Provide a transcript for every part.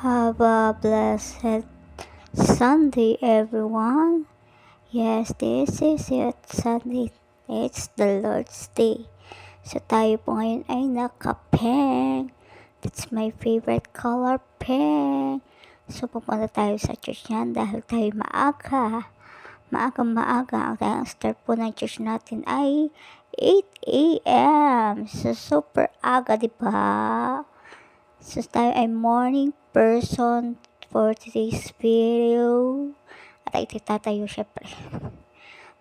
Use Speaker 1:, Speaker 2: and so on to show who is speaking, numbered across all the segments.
Speaker 1: Have a blessed Sunday, everyone. Yes, this is it, Sunday. It's the Lord's Day. So tayo po ngayon ay naka-pink. That's my favorite color, pink. So pupunta tayo sa church niyan dahil tayo maaga. Maaga. Ang start po ng church natin ay 8 a.m. So super aga, diba? So tayo ay morning person for today's video. At ay tatayo syempre.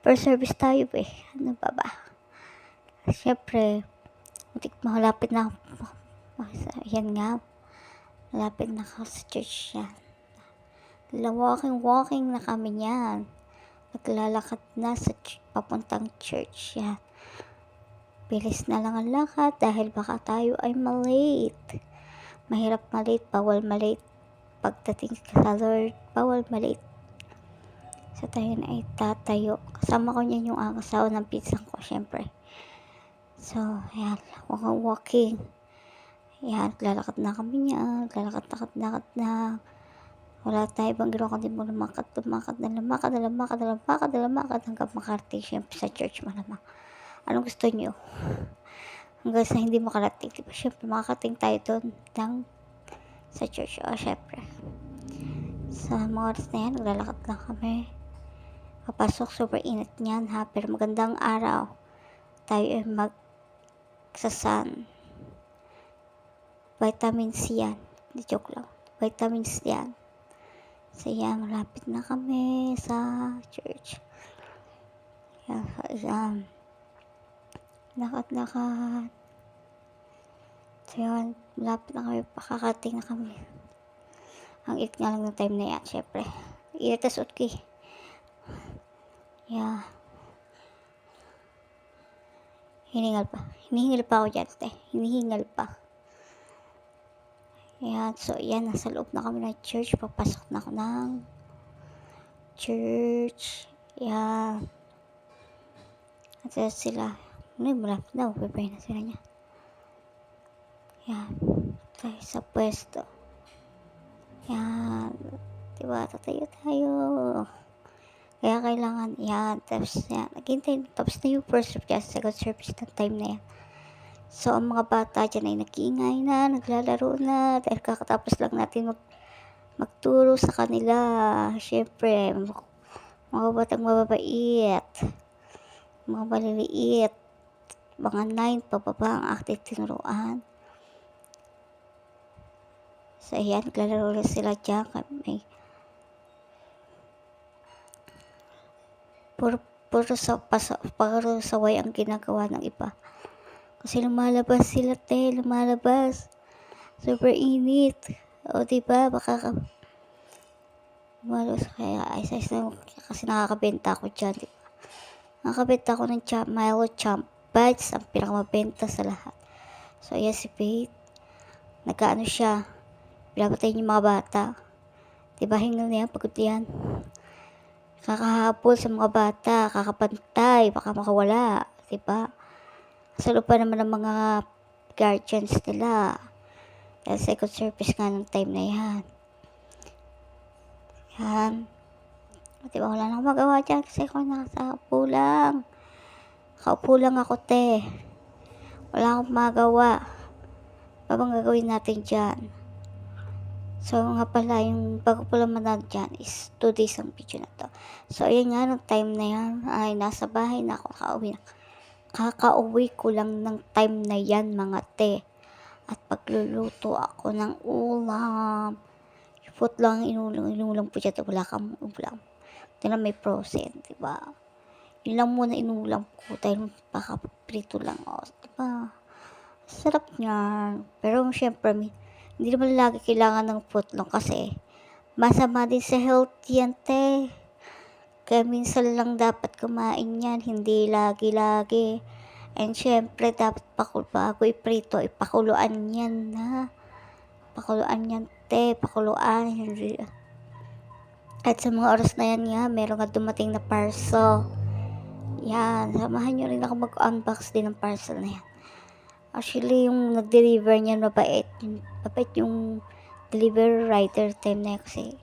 Speaker 1: First service tayo Ano ba? Syempre, malapit na. Yan nga. Malapit na ako sa church yan. Walking na kami yan. Naglalakad na sa papuntang church yan. Bilis na lang ang lakad dahil baka tayo ay malate. Mahirap malate, bawal malate. Pagdating sa Lord, bawal malate. So tayo na ay tatayo. Kasama ko niyan yung asawa ng pinsan ko, syempre. So, ayan, walking. Ayan, lalakad na kami niyan. Lalakad na. Wala tayo ibang ginawa kundi mo lumakad hanggang makarating syempre sa church malamang. Anong gusto niyo? Hanggang sa hindi makarating, diba? Syempre, makarating tayo doon sa church. Syempre. Sa mga oras na yan, naglalakad lang kami. Papasok, super init niyan ha. Pero magandang araw. Tayo ay magsasan. Vitamins yan. Hindi joke lang. Vitamins yan. So yan, malapit na kami sa church. Yan. Lakad. So yan, malapit na kami. Pakakating na kami. Ang init nga lang ng time na yan, syempre. Init na suot ko Yeah. Hinihingal pa ako dyan, Hinihingal pa. Ayan, so yan, nasa loob na kami ng church. Papasok na ako ng church. Ayan. At sila, malapit na, prepare na sila niya. Ayan, tayo sa pwesto. Ayan, diba, tatayo tayo. Kaya kailangan, yan, tapos na yung first service, second service ng time na yan. So, ang mga bata dyan ay nag-iingay na, naglalaro na, dahil kakatapos lang natin magturo sa kanila. Siyempre, mga batang mababait, mga maliliit, mga 9 pababa ang active tinuruan. So, ayan, naglalaro na sila dyan. Puro saway ang ginagawa ng iba. Kasi lumalabas sila, lumalabas. Super init. O, diba? Baka lumalabas. Kaya, kasi nakakabenta ako dyan, diba? Nakakabenta ako ng Milo Champ Bites, ang pinakamabenta sa lahat. So, ayan si Faith. Nagkaano siya. Pinapatay niya yung mga bata. Diba? Hingal na yan, pagod yan. Kakahabol sa mga bata, kakapantay, baka makawala. Diba? Sa lupa naman ng mga guardians nila. Dahil second service nga ng time na yan. Yan. Diba, wala nang magawa dyan kasi ako nakasaupo lang. Kaupo lang ako, Wala akong magawa. Ano bang gagawin natin dyan? So, nga pala, yung bago pala manad dyan is 2 days ang video na to. So, ayan nga, nung time na yan, ay nasa bahay na ako, kakauwi ko lang ng time na yan, mga At pagluluto ako ng ulam. Food lang, inulam po dyan, wala kang ulam. Ito na may frozen, diba? Yun lang muna inulam ko, dahil baka prito lang, diba? Sarap niyan. Pero, syempre, hindi naman lagi kailangan ng footlong kasi masama din sa health yan, Kaya minsan lang dapat kumain yan, hindi lagi-lagi. And syempre, dapat bago iprito, ipakuluan yan, Pakuluan yan, Pakuluan. At sa mga oras na yan nga, meron nga dumating na parcel. Yan, samahan nyo rin ako mag-unbox din ng parcel na yan. Actually, yung nag-deliver niyan, mabait yung delivery rider time na yun kasi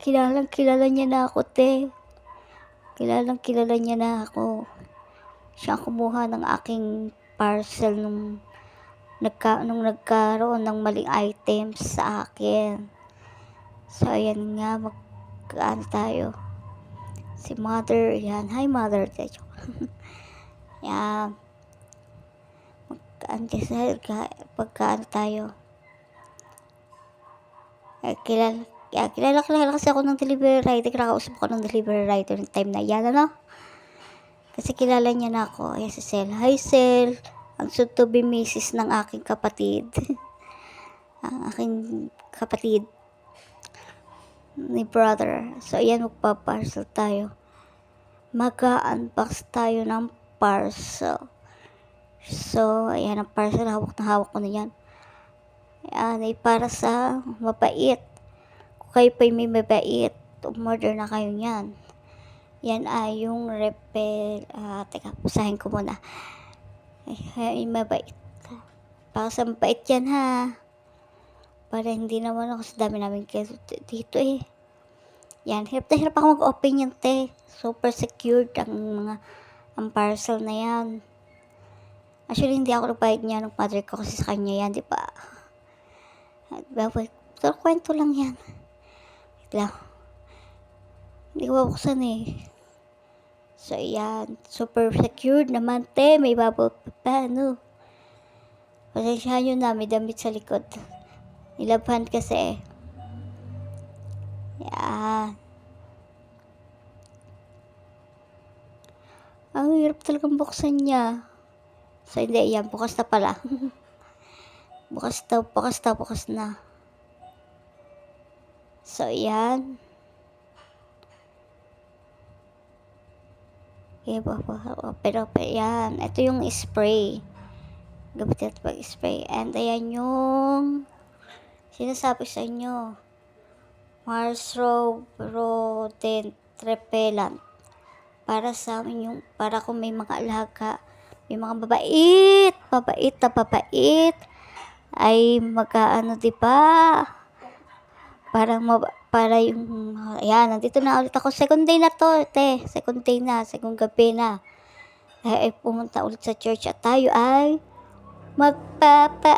Speaker 1: kilala niya na ako, te. Kilala niya na ako. Siya ang kumuha ng aking parcel nung nagkaroon ng maling items sa akin. So, ayan nga, magkaan tayo. Si mother, yan. Hi, mother. Yan. Pagkaan tayo. Kilala kasi ako ng delivery rider. Kinakausap ko ng delivery rider ng time na yan, ano? Kasi kilala niya na ako. Ayan si Sel. Hi, Sel. Ang soon-to-be misis ng aking kapatid. Ang aking kapatid ni brother. So, ayan, magpa-parcel tayo. Mag-unbox tayo ng parcel. So, ayan ang parcel. Hawak na hawak ko na yan. Ayan, ay para sa mabait. Kung kayo pa may mabait, umorder na kayo yan. Yan ay yung repel. Teka, pusahin ko muna. Ay, mabait. Para sa mabait yan, ha. Para hindi naman ako sa dami namin kayo dito, eh. Yan, hirap na hirap ako mag-open yan, te. Super secured ang parcel na yan. Actually, hindi ako nagbayad niya ng mother ko kasi sa kanya yan, di ba? Pero kwento lang yan. Wait lang. Hindi ko mabuksan eh. So, yan. Super secured naman, te. May bubble pa, no? Pasensyahan nyo na, may damit sa likod. Nilabhan kasi. Yan. Ang hirap talagang buksan niya. So, hindi. Yan. Bukas na pala. bukas na. So, yan. Okay, pero yan. Ito yung spray. Gamit ito pag-spray. And ayan yung sinasabi sa inyo. Mars rodent repellent. Para sa amin yung, para kung may mga alaga, may mga mabait, ay magkaano, diba? Para yung, ayan, nandito na ulit ako. Second day na to, te. Second gabi na. Ay pumunta ulit sa church at tayo ay magpapaawit.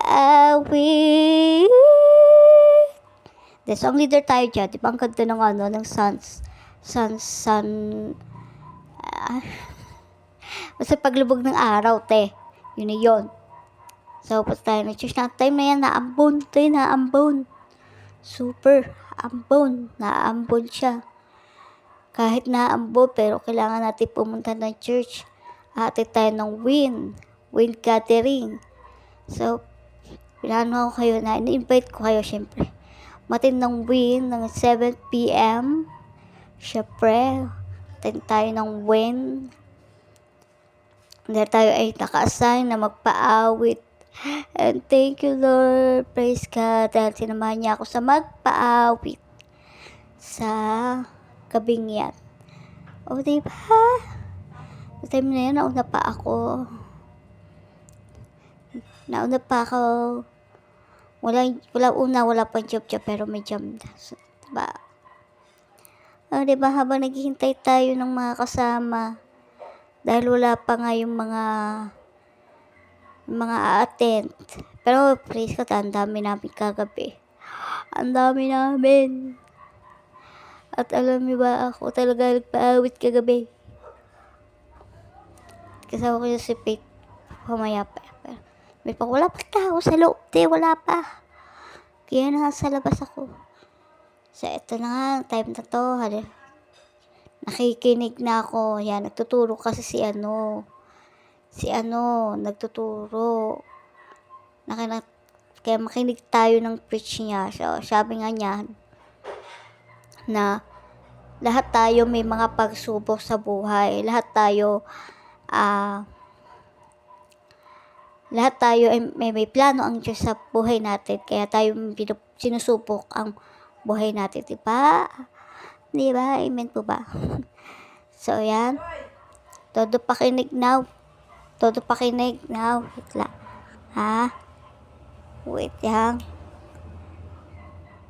Speaker 1: The song leader tayo dyan. Diba ang ganda ng ng basta paglubog ng araw, te. Yun na yun. So, punta tayo ng church na time na yan, naambon. Te, naambon. Super ambon. Naambon siya. Kahit naambon, pero kailangan natin pumunta ng church. Ate tayo ng wind gathering. So, pinano ko kayo na, in-invite ko kayo, syempre. Matin ng wind ng 7 p.m. Syempre, matin tayo ng wind. Dahil tayo ay naka-assign na magpaawit. And thank you, Lord. Praise God. Dahil sinamahan niya ako sa magpaawit sa gabing yan. O, diba? Sa time na yan, nauna pa ako. Wala pang job, pero may job na. So, diba? O, diba? Habang naghihintay tayo ng mga kasama, dahil wala pa nga yung mga a-attend. Pero, praise God, ang dami namin kagabi. Ang dami namin. At alam niyo ba, ako talaga nagpaawit kagabi. Kasama ko yung si Faith. Pumaya pa. Wala pa tao sa loob. Wala pa. Kaya nasa labas ako. So, ito na nga. Time na to. Nakikinig na ako. Yan, nagtuturo kasi si nagtuturo. Kaya makinig tayo ng preach niya. So, sabi nga niya, na lahat tayo may mga pagsubok sa buhay. Lahat tayo ay may plano ang Diyos sa buhay natin. Kaya tayo sinusubok ang buhay natin. Diba? Diba? Amen po ba? So, yan. Todo pakinig now. Wait lang.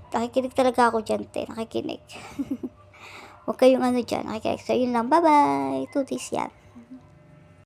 Speaker 1: Nakikinig talaga ako diyan, te, nakikinig. Huwag kayong ano diyan, nakikinig. So, yun lang, bye-bye, tutis yan.